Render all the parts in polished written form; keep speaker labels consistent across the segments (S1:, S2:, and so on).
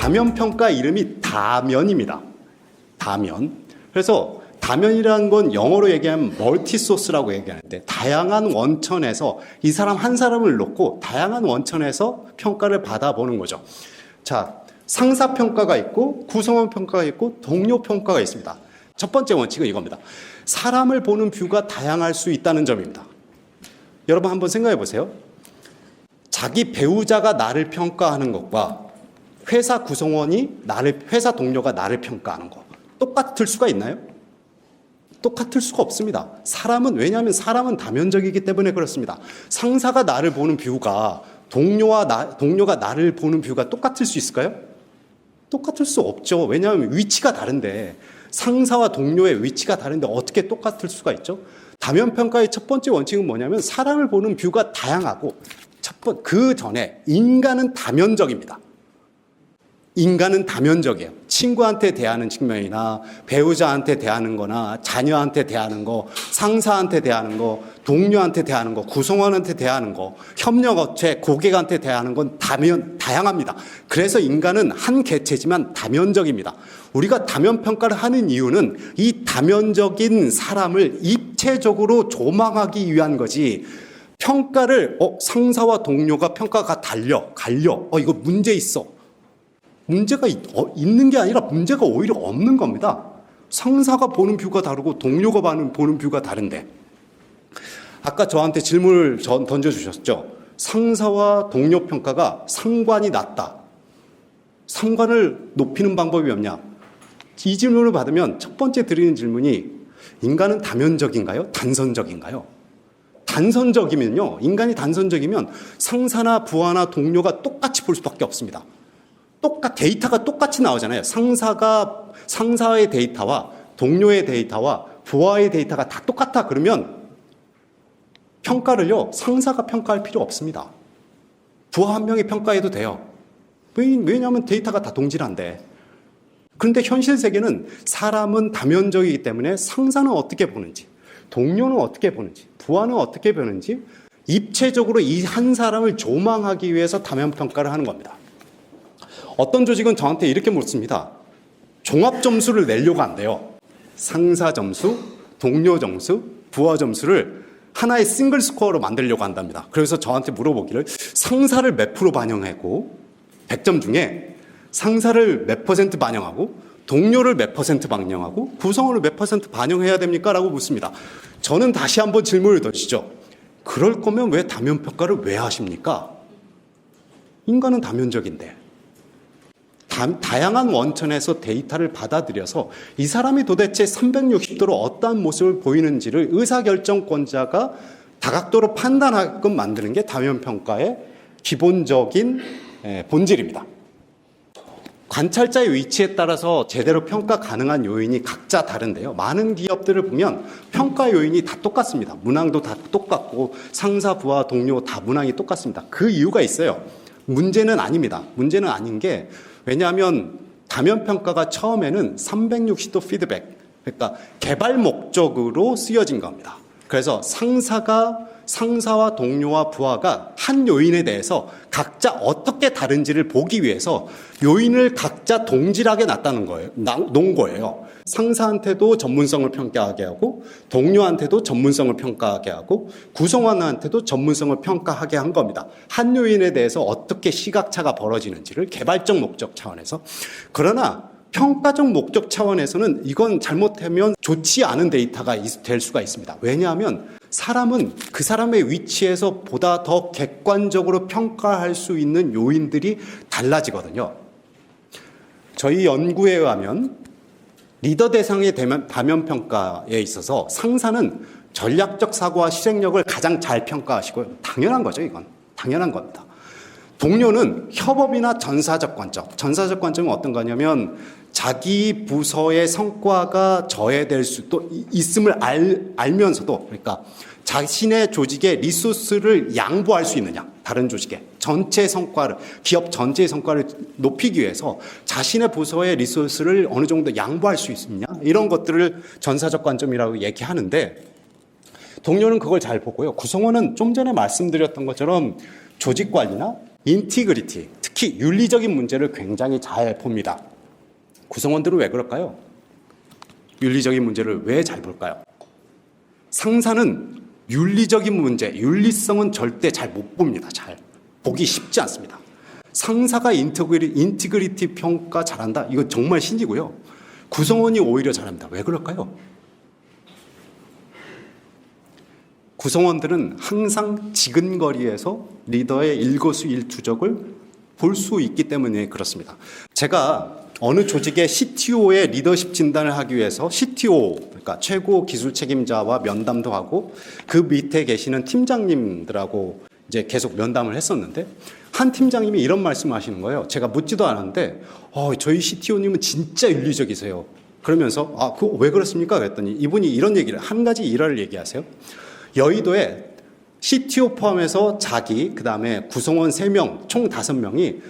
S1: 다면평가 이름이 다면입니다. 다면. 그래서 다면이라는 건 영어로 얘기하면 멀티소스라고 얘기하는데, 다양한 원천에서 이 사람 한 사람을 놓고 다양한 원천에서 평가를 받아보는 거죠. 자, 상사평가가 있고 구성원 평가가 있고 동료 평가가 있습니다. 첫 번째 원칙은 이겁니다. 사람을 보는 뷰가 다양할 수 있다는 점입니다. 여러분 한번 생각해 보세요. 자기 배우자가 나를 평가하는 것과 회사 구성원이 회사 동료가 나를 평가하는 것 똑같을 수가 있나요? 똑같을 수가 없습니다. 왜냐하면 사람은 다면적이기 때문에 그렇습니다. 상사가 나를 보는 뷰가 동료가 나를 보는 뷰가 똑같을 수 있을까요? 똑같을 수 없죠. 왜냐하면 위치가 다른데, 상사와 동료의 위치가 다른데 어떻게 똑같을 수가 있죠? 다면평가의 첫 번째 원칙은 뭐냐면 사람을 보는 뷰가 다양하고, 그 전에 인간은 다면적입니다. 인간은 다면적이에요. 친구한테 대하는 측면이나 배우자한테 대하는 거나 자녀한테 대하는 거, 상사한테 대하는 거, 동료한테 대하는 거, 구성원한테 대하는 거, 협력업체, 고객한테 대하는 건 다양합니다. 그래서 인간은 한 개체지만 다면적입니다. 우리가 다면평가를 하는 이유는 이 다면적인 사람을 입체적으로 조망하기 위한 거지, 평가를 상사와 동료가 평가가 갈려 이거 문제 있어. 문제가 있는 게 아니라 문제가 오히려 없는 겁니다. 상사가 보는 뷰가 다르고 동료가 보는 뷰가 다른데, 아까 저한테 질문을 던져주셨죠. 상사와 동료 평가가 상관이 낮다. 상관을 높이는 방법이 없냐. 이 질문을 받으면 첫 번째 드리는 질문이, 인간은 다면적인가요? 단선적인가요? 인간이 단선적이면 상사나 부하나 동료가 똑같이 볼 수밖에 없습니다. 데이터가 똑같이 나오잖아요. 상사의 데이터와 동료의 데이터와 부하의 데이터가 다 똑같아. 그러면 평가를요, 상사가 평가할 필요 없습니다. 부하 한 명이 평가해도 돼요. 왜냐하면 데이터가 다 동질한데. 그런데 현실 세계는 사람은 다면적이기 때문에 상사는 어떻게 보는지, 동료는 어떻게 보는지, 부하는 어떻게 보는지 입체적으로 이 한 사람을 조망하기 위해서 다면평가를 하는 겁니다. 어떤 조직은 저한테 이렇게 묻습니다. 종합 점수를 내려고 한대요. 상사 점수, 동료 점수, 부하 점수를 하나의 싱글 스코어로 만들려고 한답니다. 그래서 저한테 물어보기를, 상사를 몇 프로 반영하고 100점 중에 상사를 몇 퍼센트 반영하고 동료를 몇 퍼센트 반영하고 구성원을 몇 퍼센트 반영해야 됩니까? 라고 묻습니다. 저는 다시 한번 질문을 던지죠. 그럴 거면 왜 다면평가를 왜 하십니까? 인간은 다면적인데. 다양한 원천에서 데이터를 받아들여서 이 사람이 도대체 360도로 어떠한 모습을 보이는지를 의사결정권자가 다각도로 판단하게끔 만드는 게 다면평가의 기본적인 본질입니다. 관찰자의 위치에 따라서 제대로 평가 가능한 요인이 각자 다른데요. 많은 기업들을 보면 평가 요인이 다 똑같습니다. 문항도 다 똑같고 상사, 부하, 동료 다 문항이 똑같습니다. 그 이유가 있어요. 문제는 아닙니다. 문제는 아닌 게, 왜냐하면 다면평가가 처음에는 360도 피드백, 그러니까 개발 목적으로 쓰여진 겁니다. 그래서 상사와 동료와 부하가 한 요인에 대해서 각자 어떻게 다른지를 보기 위해서 요인을 각자 동질하게 놓은 거예요. 상사한테도 전문성을 평가하게 하고, 동료한테도 전문성을 평가하게 하고, 구성원한테도 전문성을 평가하게 한 겁니다. 한 요인에 대해서 어떻게 시각차가 벌어지는지를 개발적 목적 차원에서. 그러나 평가적 목적 차원에서는 이건 잘못하면 좋지 않은 데이터가 될 수가 있습니다. 왜냐하면 사람은 그 사람의 위치에서 보다 더 객관적으로 평가할 수 있는 요인들이 달라지거든요. 저희 연구에 의하면 리더 대상의 다면평가에 있어서 상사는 전략적 사고와 실행력을 가장 잘 평가하시고요. 당연한 거죠, 이건. 당연한 겁니다. 동료는 협업이나 전사적 관점은 어떤 거냐면, 자기 부서의 성과가 저해될 수도 있음을 알면서도, 그러니까 자신의 조직의 리소스를 양보할 수 있느냐, 다른 조직의 기업 전체의 성과를 높이기 위해서 자신의 부서의 리소스를 어느 정도 양보할 수 있느냐, 이런 것들을 전사적 관점이라고 얘기하는데, 동료는 그걸 잘 보고요. 구성원은 좀 전에 말씀드렸던 것처럼 조직 관리나 인티그리티, 특히 윤리적인 문제를 굉장히 잘 봅니다. 구성원들은 왜 그럴까요? 윤리적인 문제를 왜 잘 볼까요? 상사는 윤리적인 문제, 윤리성은 절대 잘 못 봅니다. 잘 보기 쉽지 않습니다. 상사가 인티그리티 평가 잘한다? 이거 정말 신기고요. 구성원이 오히려 잘합니다. 왜 그럴까요? 구성원들은 항상 지근거리에서 리더의 일거수일투족을 볼 수 있기 때문에 그렇습니다. 제가 어느 조직의 CTO의 리더십 진단을 하기 위해서 CTO, 그러니까 최고 기술 책임자와 면담도 하고 그 밑에 계시는 팀장님들하고 이제 계속 면담을 했었는데 한 팀장님이 이런 말씀을 하시는 거예요. 제가 묻지도 않았는데 저희 CTO님은 진짜 윤리적이세요. 그러면서 그거 왜 그렇습니까? 그랬더니 이분이 이런 얘기를 한 가지 일화를 얘기하세요. 여의도에 CTO 포함해서 자기 그다음에 구성원 3명 총 5명이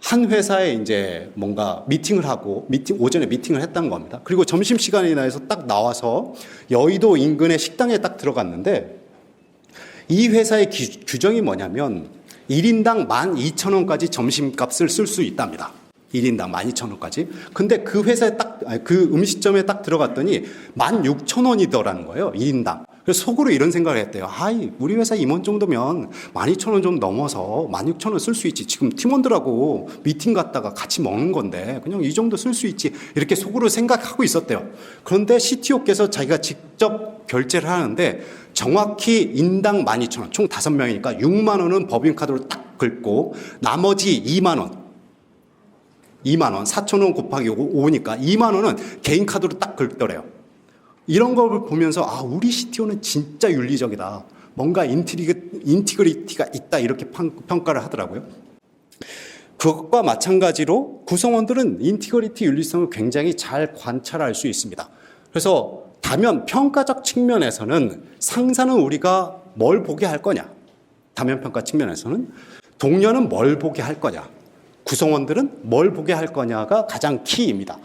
S1: 한 회사에 이제 뭔가 미팅을 하고 오전에 미팅을 했다는 겁니다. 그리고 점심시간이나 해서 딱 나와서 여의도 인근의 식당에 딱 들어갔는데 이 회사의 규정이 뭐냐면 1인당 12,000원까지 점심값을 쓸 수 있답니다. 1인당 12,000원까지. 근데 그 회사에 그 음식점에 딱 들어갔더니 16,000원이더라는 거예요. 1인당. 그래서 속으로 이런 생각을 했대요. 우리 회사 임원 정도면 12,000원 좀 넘어서 16,000원 쓸 수 있지. 지금 팀원들하고 미팅 갔다가 같이 먹는 건데 그냥 이 정도 쓸 수 있지. 이렇게 속으로 생각하고 있었대요. 그런데 CTO께서 자기가 직접 결제를 하는데 정확히 인당 12,000원, 총 5명이니까 6만 원은 법인카드로 딱 긁고 나머지 2만 원, 4,000원 곱하기 5니까 2만 원은 개인 카드로 딱 긁더래요. 이런 걸 보면서 우리 CTO는 진짜 윤리적이다. 뭔가 인티그리티가 있다 이렇게 평가를 하더라고요. 그것과 마찬가지로 구성원들은 인티그리티 윤리성을 굉장히 잘 관찰할 수 있습니다. 그래서 다면 평가적 측면에서는 상사는 우리가 뭘 보게 할 거냐. 다면 평가 측면에서는 동료는 뭘 보게 할 거냐. 구성원들은 뭘 보게 할 거냐가 가장 키입니다.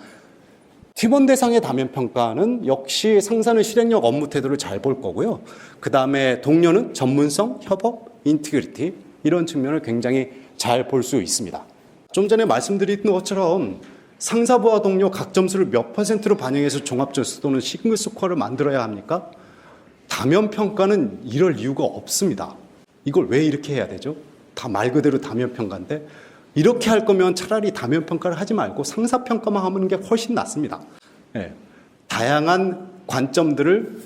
S1: 팀원 대상의 다면 평가는 역시 상사는 실행력 업무 태도를 잘 볼 거고요. 그 다음에 동료는 전문성, 협업, 인티그리티 이런 측면을 굉장히 잘 볼 수 있습니다. 좀 전에 말씀드린 것처럼 상사부와 동료 각 점수를 몇 %로 반영해서 종합점수 또는 싱글 스코어를 만들어야 합니까? 다면 평가는 이럴 이유가 없습니다. 이걸 왜 이렇게 해야 되죠? 다 말 그대로 다면 평가인데 이렇게 할 거면 차라리 다면 평가를 하지 말고 상사 평가만 하는 게 훨씬 낫습니다. 다양한 관점들을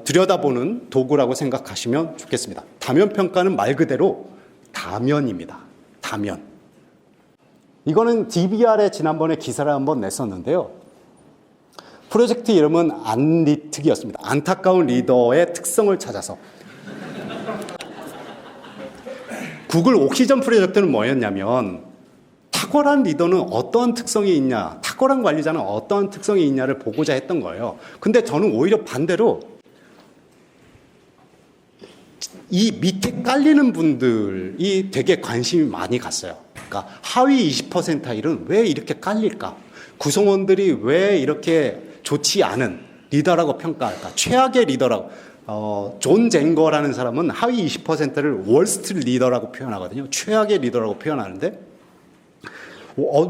S1: 들여다보는 도구라고 생각하시면 좋겠습니다. 다면 평가는 말 그대로 다면입니다. 다면. 이거는 DBR에 지난번에 기사를 한번 냈었는데요. 프로젝트 이름은 안리특이었습니다. 안타까운 리더의 특성을 찾아서. 구글 옥시전 프로젝트는 뭐였냐면 탁월한 리더는 어떠한 특성이 있냐, 탁월한 관리자는 어떠한 특성이 있냐를 보고자 했던 거예요. 근데 저는 오히려 반대로 이 밑에 깔리는 분들이 되게 관심이 많이 갔어요. 그러니까 하위 20%일은 왜 이렇게 깔릴까? 구성원들이 왜 이렇게 좋지 않은 리더라고 평가할까? 최악의 리더라고. 존 젠거라는 사람은 하위 20%를 월스트 리더라고 표현하거든요. 최악의 리더라고 표현하는데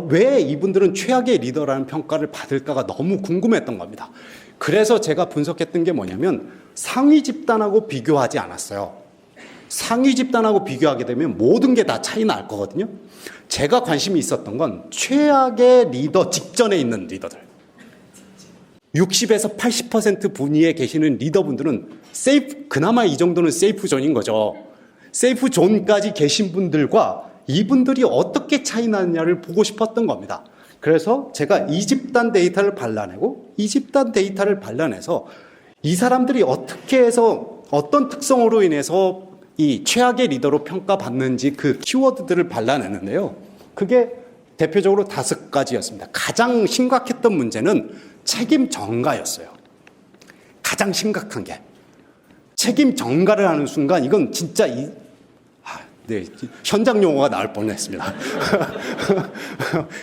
S1: 왜 이분들은 최악의 리더라는 평가를 받을까가 너무 궁금했던 겁니다. 그래서 제가 분석했던 게 뭐냐면 상위 집단하고 비교하지 않았어요. 상위 집단하고 비교하게 되면 모든 게 다 차이 날 거거든요. 제가 관심이 있었던 건 최악의 리더 직전에 있는 리더들. 60에서 80% 분위에 계시는 리더분들은 그나마 이 정도는 세이프 존인 거죠. 세이프 존까지 계신 분들과 이분들이 어떻게 차이 나느냐를 보고 싶었던 겁니다. 그래서 제가 이 집단 데이터를 발라내고 이 집단 데이터를 발라내서 이 사람들이 어떻게 해서 어떤 특성으로 인해서 이 최악의 리더로 평가받는지 그 키워드들을 발라내는데요. 그게 대표적으로 5가지였습니다. 가장 심각했던 문제는 책임 전가였어요. 가장 심각한 게. 책임 전가를 하는 순간 이건 진짜 현장 용어가 나올 뻔했습니다.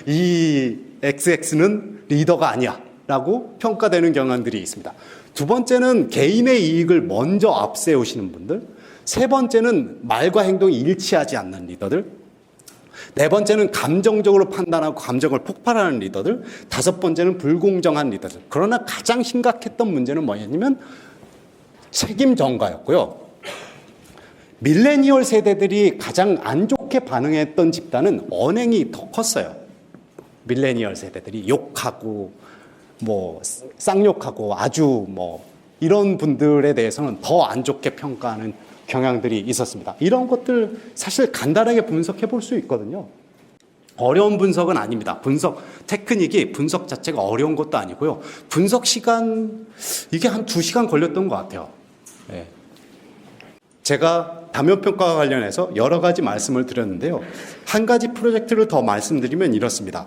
S1: 이 XX는 리더가 아니야 라고 평가되는 경향들이 있습니다. 두 번째는 개인의 이익을 먼저 앞세우시는 분들. 세 번째는 말과 행동이 일치하지 않는 리더들. 네 번째는 감정적으로 판단하고 감정을 폭발하는 리더들. 다섯 번째는 불공정한 리더들. 그러나 가장 심각했던 문제는 뭐였냐면 책임 전가였고요. 밀레니얼 세대들이 가장 안 좋게 반응했던 집단은 언행이 더 컸어요. 밀레니얼 세대들이 욕하고 뭐 쌍욕하고 아주 뭐 이런 분들에 대해서는 더 안 좋게 평가하는 경향들이 있었습니다. 이런 것들 사실 간단하게 분석해 볼 수 있거든요. 어려운 분석은 아닙니다. 분석 테크닉이 분석 자체가 어려운 것도 아니고요. 분석 시간 이게 한 2시간 걸렸던 것 같아요. 네. 제가 다면평가와 관련해서 여러 가지 말씀을 드렸는데요. 한 가지 프로젝트를 더 말씀드리면 이렇습니다.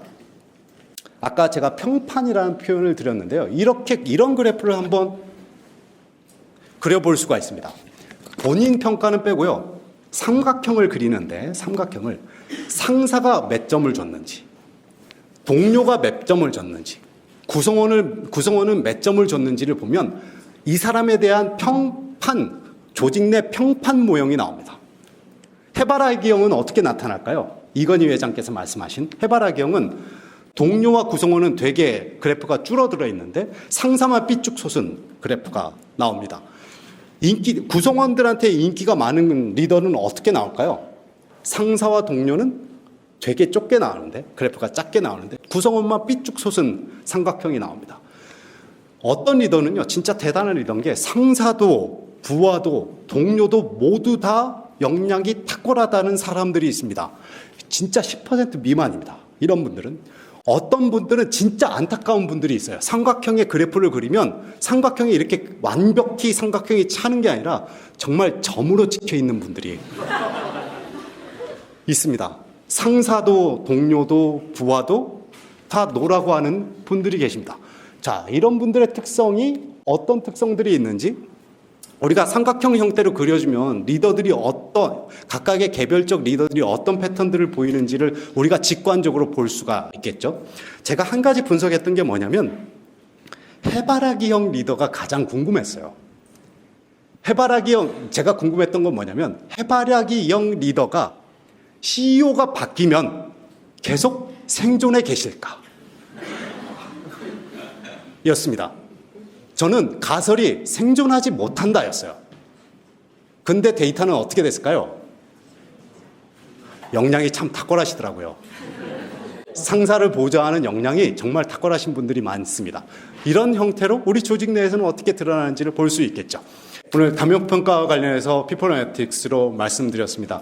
S1: 아까 제가 평판이라는 표현을 드렸는데요. 이런 그래프를 한번 그려볼 수가 있습니다. 본인 평가는 빼고요. 삼각형을 그리는데 삼각형을 상사가 몇 점을 줬는지, 동료가 몇 점을 줬는지, 구성원은 몇 점을 줬는지를 보면 이 사람에 대한 평판, 조직 내 평판 모형이 나옵니다. 해바라기형은 어떻게 나타날까요? 이건희 회장께서 말씀하신 해바라기형은 동료와 구성원은 되게 그래프가 줄어들어 있는데 상사만 삐쭉 솟은 그래프가 나옵니다. 구성원들한테 인기가 많은 리더는 어떻게 나올까요? 상사와 동료는 되게 좁게 나오는데, 그래프가 작게 나오는데, 구성원만 삐쭉 솟은 삼각형이 나옵니다. 어떤 리더는요, 진짜 대단한 리더인 게 상사도 부하도 동료도 모두 다 역량이 탁월하다는 사람들이 있습니다. 진짜 10% 미만입니다. 이런 분들은. 어떤 분들은 진짜 안타까운 분들이 있어요. 삼각형의 그래프를 그리면 삼각형이 이렇게 완벽히 삼각형이 차는 게 아니라 정말 점으로 찍혀 있는 분들이 있습니다. 상사도 동료도 부하도 다 노라고 하는 분들이 계십니다. 자, 이런 분들의 특성이 어떤 특성들이 있는지 우리가 삼각형 형태로 그려주면 리더들이 각각의 개별적 리더들이 어떤 패턴들을 보이는지를 우리가 직관적으로 볼 수가 있겠죠. 제가 한 가지 분석했던 게 뭐냐면 해바라기형 리더가 가장 궁금했어요. 제가 궁금했던 건 뭐냐면 해바라기형 리더가 CEO가 바뀌면 계속 생존해 계실까? 였습니다. 저는 가설이 생존하지 못한다였어요. 근데 데이터는 어떻게 됐을까요? 역량이 참 탁월하시더라고요. 상사를 보좌하는 역량이 정말 탁월하신 분들이 많습니다. 이런 형태로 우리 조직 내에서는 어떻게 드러나는지를 볼 수 있겠죠. 오늘 다면평가와 관련해서 피플 애널리틱스로 말씀드렸습니다.